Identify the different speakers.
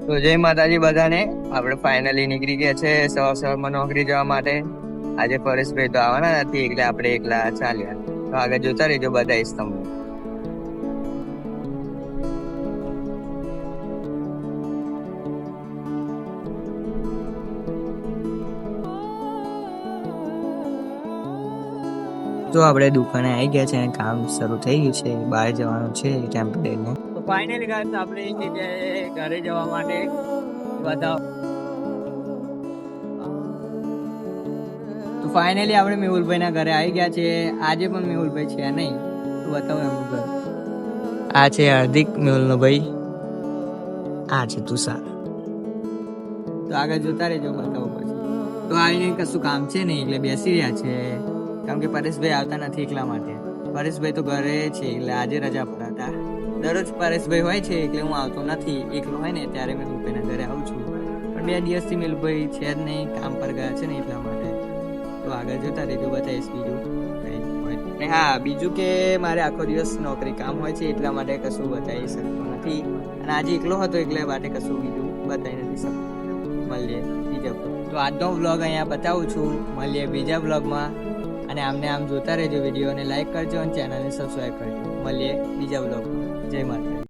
Speaker 1: તો જય માતાજી બધાને. આપણે ફાઇનલી નીકળી ગયા છે સવારમાં નોકરી જવા માટે. આજે પરેશભાઈ તો આવવાના નથી એટલે આપણે એકલા ચાલ્યા. તો આગળ જોતા રહેજો, બતાવીશ તમને. તો આપણે દુકાને આવી ગયા છે અને કામ શરૂ થઈ ગયું છે. બહાર જવાનું છે ટેમ્પરેરી. તો ફાઇનલી ગાઈસ આપણે ઘરે જવા માટે બતાવો. તો ફાઇનલી આપણે મેહુલભાઈના ઘરે આવી ગયા છે. આજે પણ મેહુલભાઈ છે નહીં, તો બતાવો એમનું ઘર. આ છે હાર્દિક, મેહુલનો ભાઈ. આ છે તુષાર. તો આગળ જોતા રહેજો, બતાવો પછી. તો આવીને કશું કામ છે નહીં એટલે બેસી રહ્યા છે, કારણ કે પરેશભાઈ આવતા નથી એટલા માટે. પરેશભાઈ તો ઘરે છે એટલે આજે રજા પર હતા. દરરોજ પરેશભાઈ હોય છે એટલે હું આવતો નથી. એકલો હોય ને ત્યારે મેં મેહુલભાઈના ઘરે આવું છું, પણ 2 દિવસથી મેહુલભાઈ છે જ નહીં, કામ પર ગયા છે ને એટલા માટે. તો આગળ જોતા રહેજો, બતાવીશ બીજું કંઈ હોય. ને હા, બીજું કે મારે આખો દિવસ નોકરી કામ હોય છે એટલા માટે કશું બતાવી શકતો નથી, અને આજે એકલો હતો એટલે માટે કશું બીજું બતાવી નથી શકતો. મળીએ બીજા. તો આજનો વ્લોગ અહીંયા બતાવું છું. મળીએ બીજા વ્લોગમાં. અને આમને આમ જોતા રહેજો વિડીયોને, લાઈક કરજો અને ચેનલને સબસ્ક્રાઈબ કરજો. મળીએ બીજા વ્લોગમાં. જય માતા.